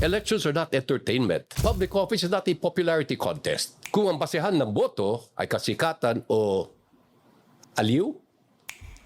Elections are not entertainment. Public office is not a popularity contest. Kung ang basehan ng boto ay kasikatan o aliw,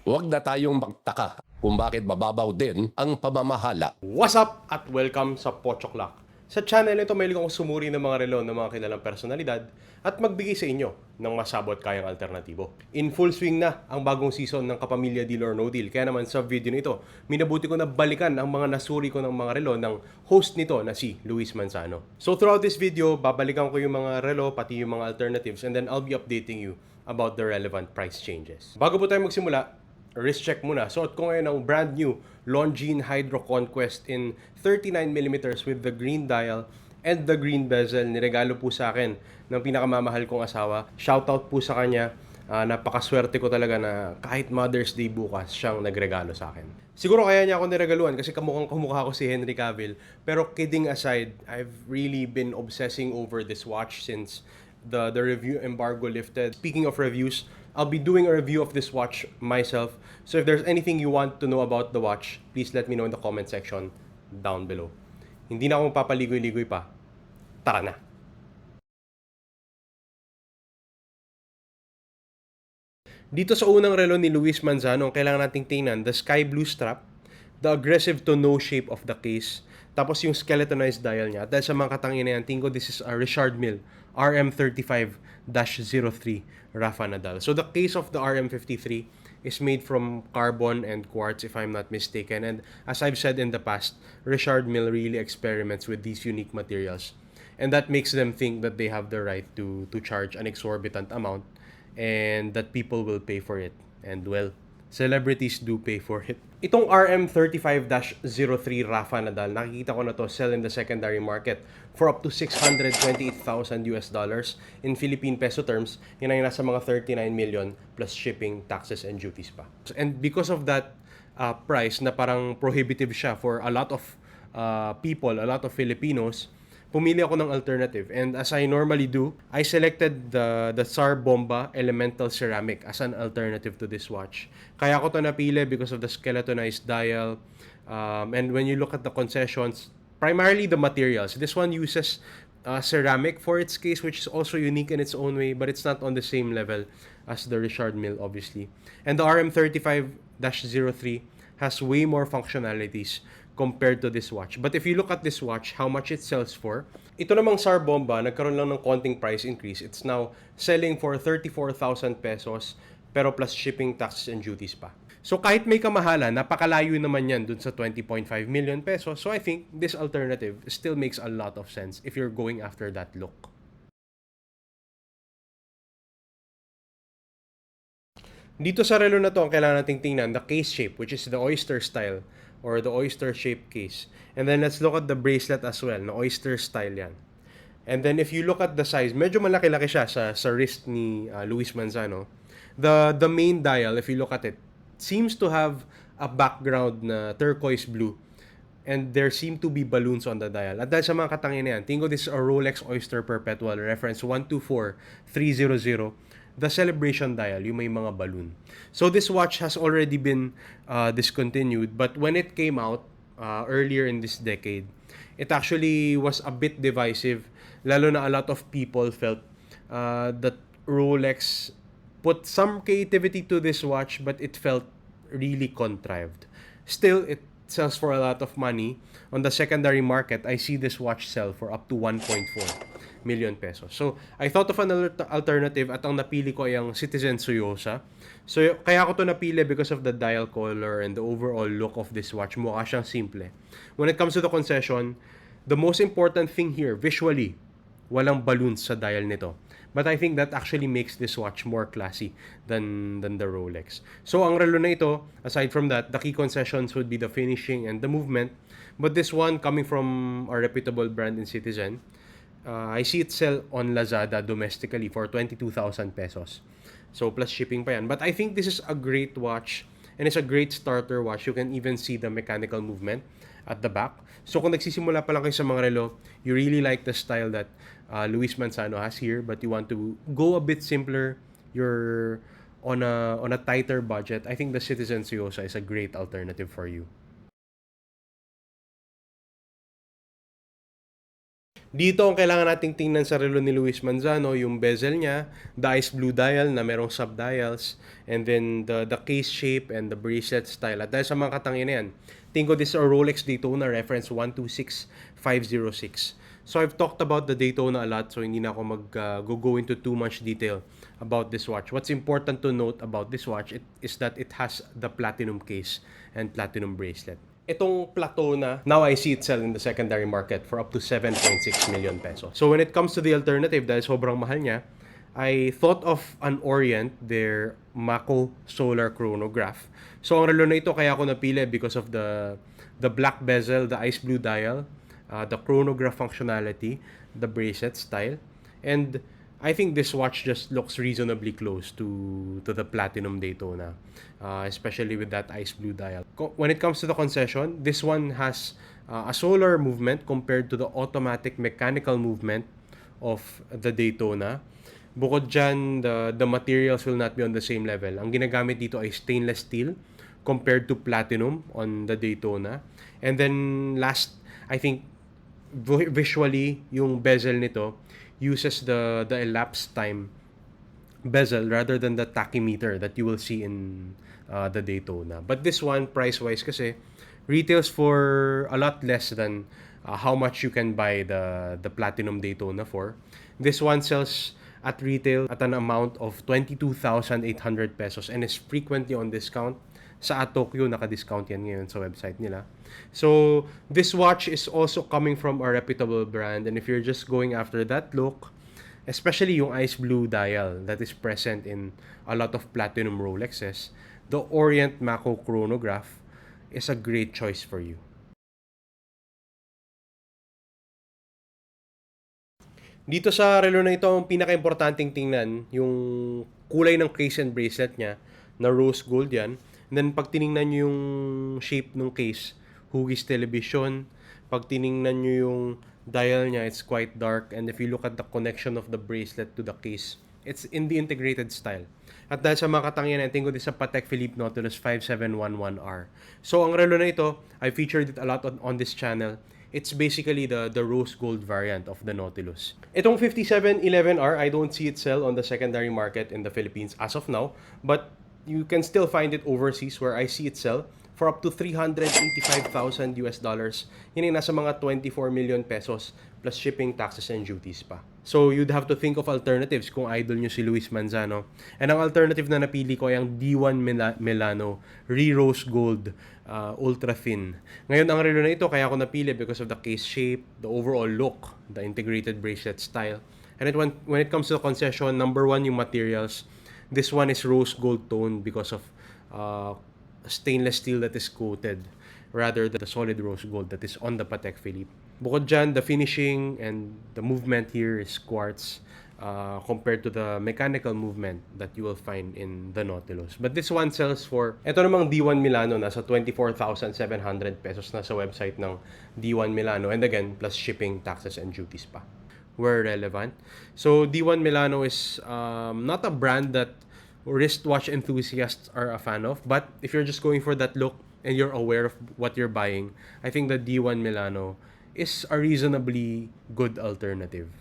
huwag na tayong magtaka kung bakit mababaw din ang pamamahala. What's up at welcome sa Pochoklak. Sa channel ito, may akong sumuri ng mga relo ng mga kilalang personalidad at magbigay sa inyo ng masabot kayang alternatibo. In full swing na ang bagong season ng Kapamilya Deal or No Deal. Kaya naman sa video nito, minabuti ko na balikan ang mga nasuri ko ng mga relo ng host nito na si Luis Manzano. So throughout this video, babalikan ko yung mga relo pati yung mga alternatives and then I'll be updating you about the relevant price changes. Bago po tayo magsimula, wrist check muna. Suot ko ngayon ang brand new Longines Hydro Conquest in 39mm with the green dial and the green bezel. Niregalo po sa akin ng pinakamamahal kong asawa. Shoutout po sa kanya. Napakaswerte ko talaga na kahit Mother's Day bukas, siyang nagregalo sa akin. Siguro kaya niya ako niregaluhan kasi kamukha ko si Henry Cavill. Pero kidding aside, I've really been obsessing over this watch since the review embargo lifted. Speaking of reviews, I'll be doing a review of this watch myself. So if there's anything you want to know about the watch, please let me know in the comment section down below. Hindi na ako papaligoy-ligoy pa. Tara na! Dito sa unang relo ni Luis Manzano, ang kailangan nating tingnan, the sky blue strap, the aggressive to no shape of the case, tapos yung skeletonized dial niya. At dahil sa mga katangin na yan, tingin ko this is a Richard Mille RM35-03 Rafa Nadal. So the case of the RM53 is made from carbon and quartz, if I'm not mistaken. And as I've said in the past, Richard Mille really experiments with these unique materials. And that makes them think that they have the right to charge an exorbitant amount and that people will pay for it. And well, celebrities do pay for it. Itong RM35-03 Rafa Nadal, nakikita ko na to sell in the secondary market for up to $628,000 in Philippine peso terms. Yun ay nasa mga 39 million plus shipping, taxes, and duties pa. And because of that price na parang prohibitive siya for a lot of people, a lot of Filipinos, pumili ako ng alternative. And as I normally do, I selected the Tsar Bomba Elemental Ceramic as an alternative to this watch. Kaya ko to napili because of the skeletonized dial. And when you look at the concessions, primarily the materials. This one uses ceramic for its case, which is also unique in its own way, but it's not on the same level as the Richard Mille, obviously. And the RM35-03 has way more functionalities compared to this watch. But if you look at this watch, how much it sells for, ito namang Tsar Bomba, nagkaroon lang ng konting price increase. It's now selling for 34,000 pesos, pero plus shipping, taxes, and duties pa. So kahit may kamahalan, napakalayo naman yan dun sa 20.5 million pesos. So I think this alternative still makes a lot of sense if you're going after that look. Dito sa relo na to, ang kailangan nating tingnan, the case shape, which is the oyster style or the oyster shape case. And then let's look at the bracelet as well, na oyster style yan. And then if you look at the size, medyo malaki-laki siya sa wrist ni Luis Manzano. The main dial, if you look at it, seems to have a background na turquoise blue. And there seem to be balloons on the dial. At dahil sa mga katangin na yan, tingin ko this is a Rolex Oyster Perpetual, reference 124300. The celebration dial, yung may mga balloon. So this watch has already been discontinued, but when it came out earlier in this decade, it actually was a bit divisive, lalo na a lot of people felt that Rolex put some creativity to this watch, but it felt really contrived. Still, it sells for a lot of money. On the secondary market, I see this watch sell for up to 1.4 million pesos. So, I thought of an alternative at ang napili ko ay ang Citizen Tsuyosa. So, kaya ko to napili because of the dial color and the overall look of this watch. Mukha siyang simple. When it comes to the concession, the most important thing here, visually, walang balloons sa dial nito. But I think that actually makes this watch more classy than the Rolex. So, ang relo na ito, aside from that, the key concessions would be the finishing and the movement. But this one, coming from a reputable brand in Citizen, I see it sell on Lazada domestically for 22,000 pesos. So, plus shipping pa yan. But I think this is a great watch and it's a great starter watch. You can even see the mechanical movement at the back. So, kung nagsisimula pa lang kayo sa mga relo, you really like the style that Luis Manzano has here, but you want to go a bit simpler, you're on a tighter budget, I think the Citizen Tsuyosa is a great alternative for you. Dito ang kailangan nating tingnan sa relo ni Luis Manzano, yung bezel niya, the ice blue dial na merong sub-dials, and then the case shape and the bracelet style. At dahil sa mga katangin na yan, tingin ko this is a Rolex Daytona reference 126506. So I've talked about the Daytona a lot, so hindi na ako go into too much detail about this watch. What's important to note about this watch is that it has the platinum case and platinum bracelet. Itong Platona, now I see it sell in the secondary market for up to 7.6 million pesos. So when it comes to the alternative, dahil sobrang mahal niya, I thought of an Orient, their Mako Solar Chronograph. So ang relo na ito kaya ako napili because of the black bezel, the ice blue dial, the chronograph functionality, the bracelet style, and I think this watch just looks reasonably close to the Platinum Daytona, especially with that ice blue dial. When it comes to the concession, this one has a solar movement compared to the automatic mechanical movement of the Daytona. Bukod dyan, the materials will not be on the same level. Ang ginagamit dito ay stainless steel compared to platinum on the Daytona. And then last, I think visually, yung bezel nito uses the elapsed time bezel rather than the tachymeter that you will see in the Daytona. But this one, price-wise kasi, retails for a lot less than how much you can buy the Platinum Daytona for. This one sells at retail at an amount of 22,800 pesos and is frequently on discount. Sa Tokyo, naka-discount yan ngayon sa website nila. So, this watch is also coming from a reputable brand, and if you're just going after that look, especially yung ice blue dial that is present in a lot of platinum Rolexes, the Orient Mako Chronograph is a great choice for you. Dito sa relo na ito, ang pinaka-importanting tingnan, yung kulay ng case and bracelet niya, na rose gold yan. And then, pag tiningnan nyo yung shape ng case, hugis television, pag tiningnan nyo yung dial niya, it's quite dark. And if you look at the connection of the bracelet to the case, it's in the integrated style. At dahil sa mga katangian, I think ko din sa Patek Philippe Nautilus 5711R. So, ang relo na ito, I featured it a lot on this channel. It's basically the rose gold variant of the Nautilus. Itong 5711R, I don't see it sell on the secondary market in the Philippines as of now, but you can still find it overseas where I see it sell for up to 385,000 US dollars. Yun ay nasa mga 24 million pesos plus shipping, taxes, and duties pa. So, you'd have to think of alternatives kung idol nyo si Luis Manzano. And ang alternative na napili ko ay ang D1 Milano Re-Rose Gold Ultra Thin. Ngayon, ang relo na ito kaya ako napili because of the case shape, the overall look, the integrated bracelet style. And when it comes to the concession, number one, yung materials. This one is rose gold tone because of stainless steel that is coated rather than the solid rose gold that is on the Patek Philippe. Bukod dyan, the finishing and the movement here is quartz compared to the mechanical movement that you will find in the Nautilus. But this one sells for, ito namang D1 Milano, nasa 24,700 pesos na sa website ng D1 Milano. And again, plus shipping, taxes, and duties pa were relevant. So D1 Milano is not a brand that wristwatch enthusiasts are a fan of, but if you're just going for that look and you're aware of what you're buying, I think the D1 Milano is a reasonably good alternative.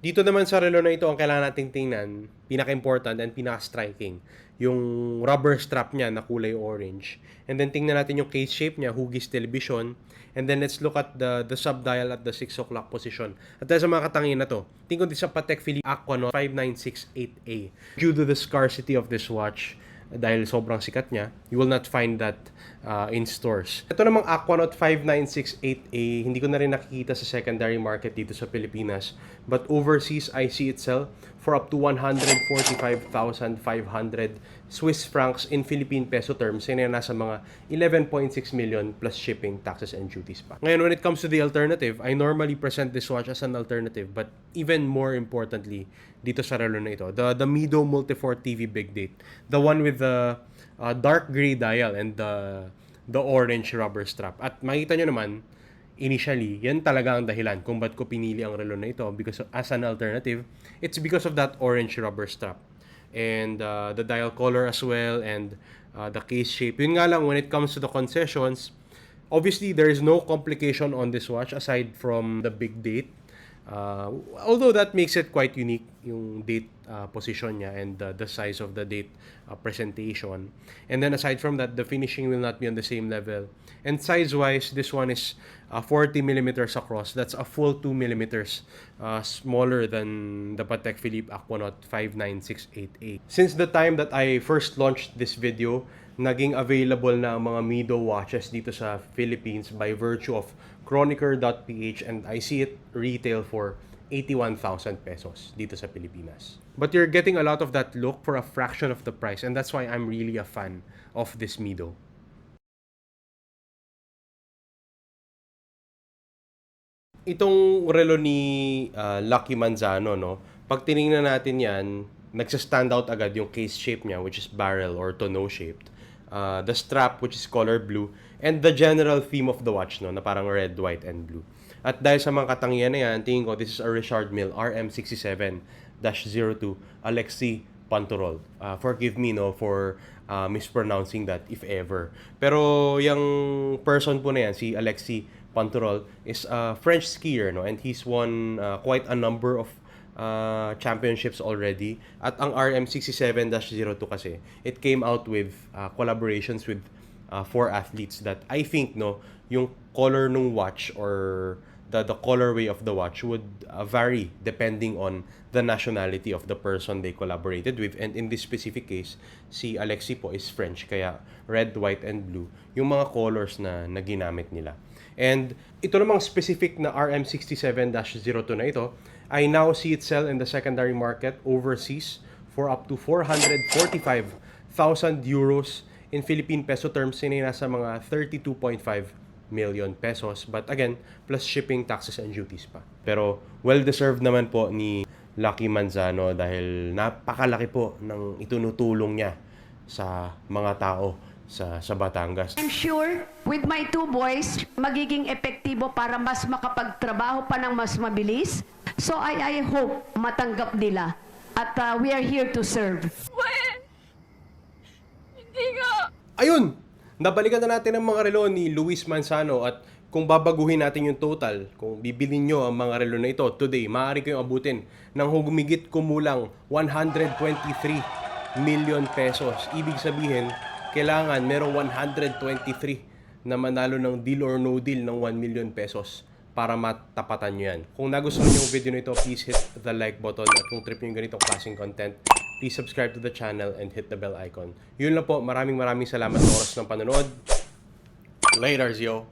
Dito naman sa relo na ito, ang kailangan nating tingnan, pinaka-important and pinaka-striking, yung rubber strap niya na kulay orange. And then tingnan natin yung case shape niya, hugis television. And then let's look at the sub-dial at the 6 o'clock position. At dahil sa mga katangin na to, tingin ko din sa Patek Philippe Aquanaut 5968A. Due to the scarcity of this watch, dahil sobrang sikat niya, you will not find that in stores. Ito namang Aquanaut 5968A, hindi ko na rin nakikita sa secondary market dito sa Pilipinas. But overseas, I see it sell for up to 145,500 Swiss francs in Philippine peso terms. Yan yung nasa mga 11.6 million plus shipping, taxes, and duties pa. Ngayon, when it comes to the alternative, I normally present this watch as an alternative. But even more importantly, dito sa relo na ito, the Mido Multi-4 TV Big Date. The one with the dark gray dial and the orange rubber strap. At makita nyo naman, initially, yan talaga ang dahilan kung ba't ko pinili ang relo na ito because as an alternative, it's because of that orange rubber strap. And the dial color as well and the case shape. Yun nga lang, when it comes to the concessions, Obviously, there is no complication on this watch aside from the big date. Although that makes it quite unique, yung date position niya and the size of the date presentation. And then aside from that, the finishing will not be on the same level. And size-wise, this one is 40 millimeters across. That's a full 2 millimeters smaller than the Patek Philippe Aquanaut 59688. Since the time that I first launched this video, naging available na ang mga Mido watches dito sa Philippines by virtue of Chronicle.ph, and I see it retail for 81,000 pesos dito sa Pilipinas. But you're getting a lot of that look for a fraction of the price, and that's why I'm really a fan of this Mido. Itong relo ni Lucky Manzano, no? Pag tiningnan natin yan, nagsa-stand out agad yung case shape niya, which is barrel or tonneau shaped. The strap, which is color blue, and the general theme of the watch, no, na parang red, white, and blue. At dahil sa mga katangian na yan, tingin ko this is a Richard Mille RM67-02 Alexis Pantorol. Forgive me, no, for mispronouncing that if ever. Pero yung person po na yan, si Alexis Pantorol, is a French skier, no, and he's won quite a number of championships already. At ang RM67-02 kasi, it came out with collaborations with 4 athletes that I think, no, yung color nung watch or the colorway of the watch would vary depending on the nationality of the person they collaborated with. And in this specific case, si Alexis po is French, kaya red, white, and blue yung mga colors na ginamit nila. And ito namang specific na RM67-02 na ito, I now see it sell in the secondary market overseas for up to 445,000 euros. In Philippine peso terms, yun ay nasa mga 32.5 million pesos. But again, plus shipping, taxes, and duties pa. Pero well-deserved naman po ni Lucky Manzano dahil napakalaki po ng itunutulong niya sa mga tao sa Batangas. I'm sure with my 2 boys, magiging epektibo para mas makapagtrabaho pa ng mas mabilis. So I hope matanggap nila. At we are here to serve. When? Hindi nga. Ayun! Nabalikan na natin ang mga relo ni Luis Manzano, at kung babaguhin natin yung total, kung bibilin nyo ang mga relo na ito today, maaari kayong abutin ng humigit kumulang 123 million pesos. Ibig sabihin, kailangan merong 123 na manalo ng deal or no deal ng 1 million pesos para matapatan nyo yan. Kung nagustuhan nyo yung video na ito, please hit the like button. At kung trip nyo yung ganitong klaseng content, please subscribe to the channel and hit the bell icon. Yun lang po. Maraming salamat sa oras ng panonood. Laters, yo!